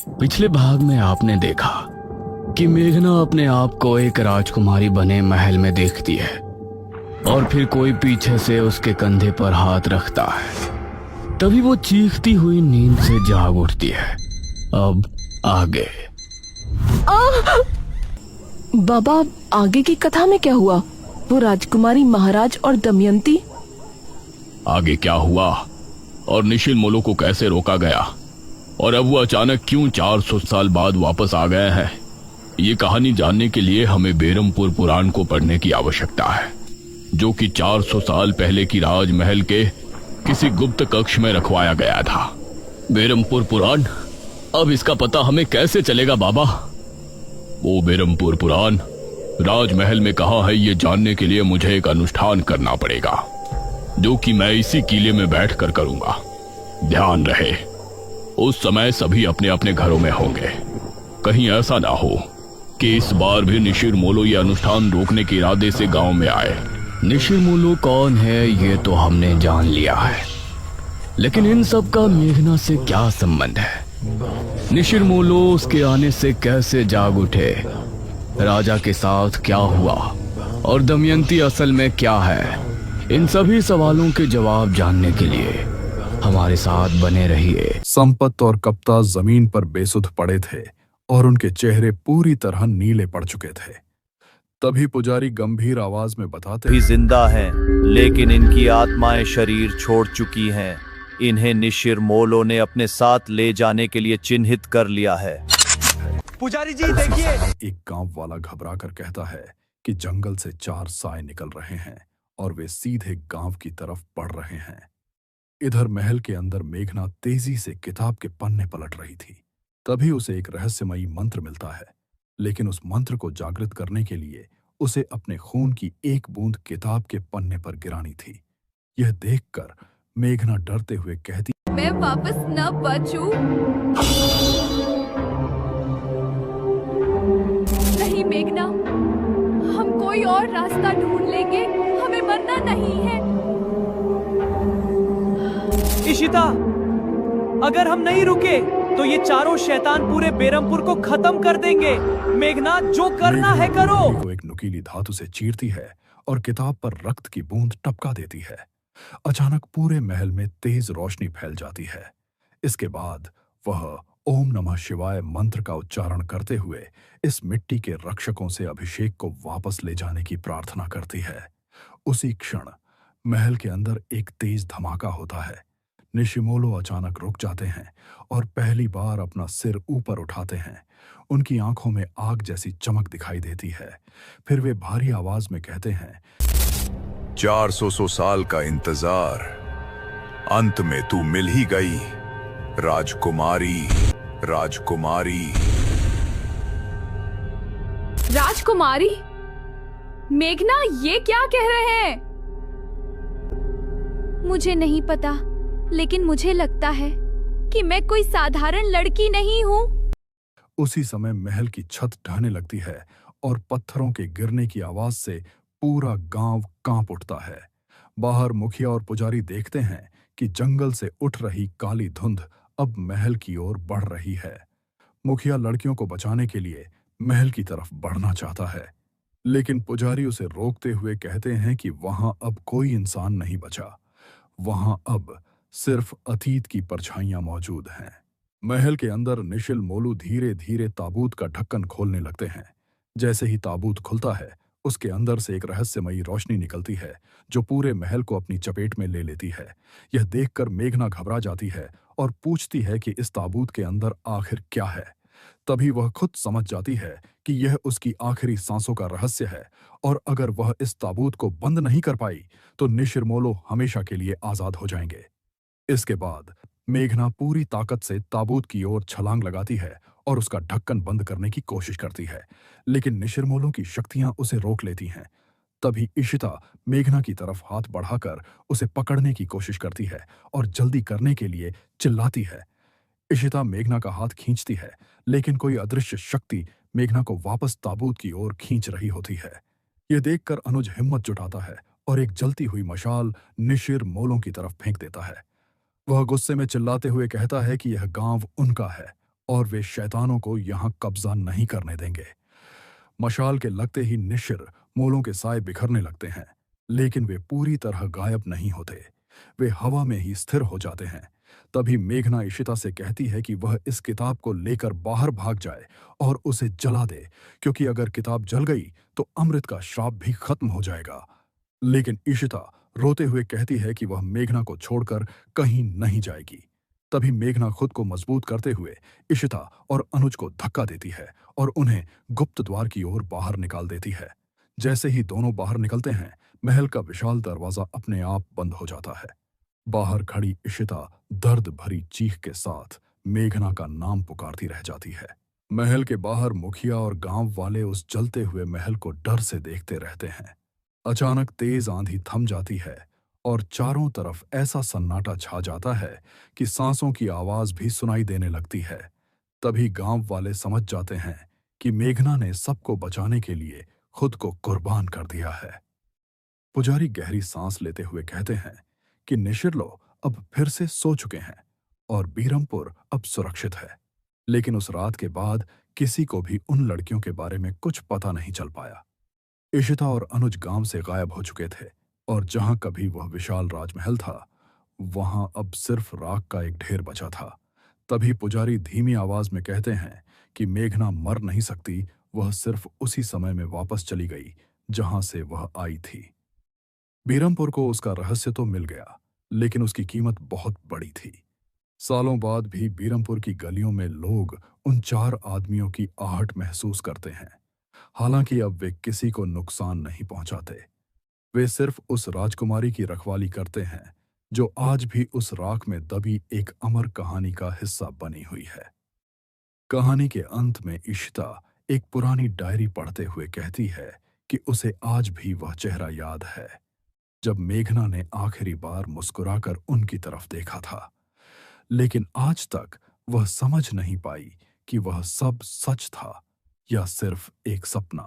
पिछले भाग में आपने देखा कि मेघना अपने आप को एक राजकुमारी बने महल में देखती है और फिर कोई पीछे से उसके कंधे पर हाथ रखता है। तभी वो चीखती हुई नींद से जाग उठती है। अब आगे। बाबा, आगे की कथा में क्या हुआ? वो राजकुमारी, महाराज और दमयंती? आगे क्या हुआ और निशिल मोलो को कैसे रोका गया और अब वो अचानक क्यों 400 साल बाद वापस आ गए हैं, ये कहानी जानने के लिए हमें बेरमपुर पुराण को पढ़ने की आवश्यकता है, जो कि 400 साल पहले की राजमहल के किसी गुप्त कक्ष में रखवाया गया था। बेरमपुर पुराण? अब इसका पता हमें कैसे चलेगा बाबा? वो बेरमपुर पुराण राजमहल में कहाँ है, ये जानने के लिए मुझे एक अनुष्ठान करना पड़ेगा, जो कि मैं इसी किले में बैठकर करूंगा। ध्यान रहे, उस समय सभी अपने अपने घरों में होंगे। कहीं ऐसा ना हो कि इस बार भी निशिर मोलो ये अनुष्ठान रोकने के इरादे से गांव में आए। निशिर मोलो कौन है ये तो हमने जान लिया है, लेकिन इन सब का मेघना से क्या संबंध है? निशिर मोलो उसके आने से कैसे जाग उठे? राजा के साथ क्या हुआ और दमयंती असल में क्या है? इन सभी सवालों के जवाब जानने के लिए हमारे साथ बने रहिए। संपत और कप्तान जमीन पर बेसुध पड़े थे और उनके चेहरे पूरी तरह नीले पड़ चुके थे। तभी पुजारी गंभीर आवाज में बताते भी जिंदा हैं, लेकिन इनकी आत्माएं शरीर छोड़ चुकी हैं। इन्हें निशिर मोलो ने अपने साथ ले जाने के लिए चिन्हित कर लिया है। पुजारी जी देखिए। एक गांव वाला घबरा कर कहता है कि जंगल से 4 साए निकल रहे हैं और वे सीधे गांव की तरफ बढ़ रहे हैं। इधर महल के अंदर मेघना तेजी से किताब के पन्ने पलट रही थी। तभी उसे एक रहस्यमयी मंत्र मिलता है, लेकिन उस मंत्र को जागृत करने के लिए उसे अपने खून की एक बूंद किताब के पन्ने पर गिरानी थी। यह देखकर मेघना डरते हुए कहती, मैं वापस न बचूं। नहीं मेघना, हम कोई और रास्ता ढूंढ लेंगे, हमें मरना नहीं है। इशिता, अगर हम नहीं रुके तो ये चारों शैतान पूरे बेरमपुर को खत्म कर देंगे। मेघना, जो करना है करो। वो एक नुकीली धातु से चीरती है और किताब पर रक्त की बूंद टपका देती है। अचानक पूरे महल में तेज रोशनी फैल जाती है। इसके बाद वह ओम नमः शिवाय मंत्र का उच्चारण करते हुए इस मिट्टी के रक्षकों से अभिषेक को वापस ले जाने की प्रार्थना करती है। उसी क्षण महल के अंदर एक तेज धमाका होता है। निशिमोलो अचानक रुक जाते हैं और पहली बार अपना सिर ऊपर उठाते हैं। उनकी आंखों में आग जैसी चमक दिखाई देती है। फिर वे भारी आवाज में कहते हैं, 400 साल का इंतजार, अंत में तू मिल ही गई राजकुमारी। राजकुमारी। राजकुमारी? मेघना, ये क्या कह रहे हैं? मुझे नहीं पता, लेकिन मुझे लगता है कि मैं कोई साधारण लड़की नहीं हूँ। उसी समय महल की छत ढहने लगती है और पत्थरों के गिरने की आवाज से पूरा गांव कांप उठता है। बाहर मुखिया और पुजारी देखते हैं कि जंगल से उठ रही काली धुंध अब महल की ओर बढ़ रही है। मुखिया लड़कियों को बचाने के लिए महल की तरफ बढ़ना चाहता है, लेकिन पुजारी उसे रोकते हुए कहते हैं कि वहां अब कोई इंसान नहीं बचा। वहां अब सिर्फ अतीत की परछाइयां मौजूद हैं। महल के अंदर निशिल मोलू धीरे धीरे ताबूत का ढक्कन खोलने लगते हैं। जैसे ही ताबूत खुलता है, उसके अंदर से एक रहस्यमयी रोशनी निकलती है जो पूरे महल को अपनी चपेट में ले लेती है। यह देखकर मेघना घबरा जाती है और पूछती है कि इस ताबूत के अंदर आखिर क्या है। तभी वह खुद समझ जाती है कि यह उसकी आखिरी सांसों का रहस्य है और अगर वह इस ताबूत को बंद नहीं कर पाई तो निशिर मोलो हमेशा के लिए आजाद हो जाएंगे। इसके बाद मेघना पूरी ताकत से ताबूत की ओर छलांग लगाती है और उसका ढक्कन बंद करने की कोशिश करती है, लेकिन निशिरमोलों की शक्तियां उसे रोक लेती हैं। तभी इशिता मेघना की तरफ हाथ बढ़ाकर उसे पकड़ने की कोशिश करती है और जल्दी करने के लिए चिल्लाती है। इशिता मेघना का हाथ खींचती है, लेकिन कोई अदृश्य शक्ति मेघना को वापस ताबूत की ओर खींच रही होती है। यह देखकर अनुज हिम्मत जुटाता है और एक जलती हुई मशाल निशिर मोलों की तरफ फेंक देता है। वह गुस्से में चिल्लाते हुए कहता है कि यह गांव उनका है और वे शैतानों को यहाँ कब्जा नहीं करने देंगे। मशाल के लगते ही निशिर मोलों के साए बिखरने लगते हैं, लेकिन वे पूरी तरह गायब नहीं होते। वे हवा में ही स्थिर हो जाते हैं। तभी मेघना इशिता से कहती है कि वह इस किताब को लेकर बाहर भाग जाए और उसे जला दे, क्योंकि अगर किताब जल गई तो अमृत का श्राप भी खत्म हो जाएगा। लेकिन इशिता रोते हुए कहती है कि वह मेघना को छोड़कर कहीं नहीं जाएगी। तभी मेघना खुद को मजबूत करते हुए इशिता और अनुज को धक्का देती है और उन्हें गुप्त द्वार की ओर बाहर निकाल देती है। जैसे ही दोनों बाहर निकलते हैं, महल का विशाल दरवाजा अपने आप बंद हो जाता है। बाहर खड़ी इशिता दर्द भरी चीख के साथ मेघना का नाम पुकारती रह जाती है। महल के बाहर मुखिया और गांव वाले उस जलते हुए महल को डर से देखते रहते हैं। अचानक तेज आंधी थम जाती है और चारों तरफ ऐसा सन्नाटा छा जाता है कि सांसों की आवाज भी सुनाई देने लगती है। तभी गांव वाले समझ जाते हैं कि मेघना ने सबको बचाने के लिए खुद को कुर्बान कर दिया है। पुजारी गहरी सांस लेते हुए कहते हैं कि निशिरलो अब फिर से सो चुके हैं और बीरमपुर अब सुरक्षित है। लेकिन उस रात के बाद किसी को भी उन लड़कियों के बारे में कुछ पता नहीं चल पाया। इशिता और अनुज गांव से गायब हो चुके थे और जहां कभी वह विशाल राजमहल था, वहां अब सिर्फ राख का एक ढेर बचा था। तभी पुजारी धीमी आवाज में कहते हैं कि मेघना मर नहीं सकती, वह सिर्फ उसी समय में वापस चली गई जहां से वह आई थी। बीरमपुर को उसका रहस्य तो मिल गया, लेकिन उसकी कीमत बहुत बड़ी थी। सालों बाद भी बीरमपुर की गलियों में लोग उन 4 आदमियों की आहट महसूस करते हैं। हालांकि अब वे किसी को नुकसान नहीं पहुंचाते। वे सिर्फ उस राजकुमारी की रखवाली करते हैं जो आज भी उस राख में दबी एक अमर कहानी का हिस्सा बनी हुई है। कहानी के अंत में इशिता एक पुरानी डायरी पढ़ते हुए कहती है कि उसे आज भी वह चेहरा याद है जब मेघना ने आखिरी बार मुस्कुराकर उनकी तरफ देखा था। लेकिन आज तक वह समझ नहीं पाई कि वह सब सच था या सिर्फ एक सपना।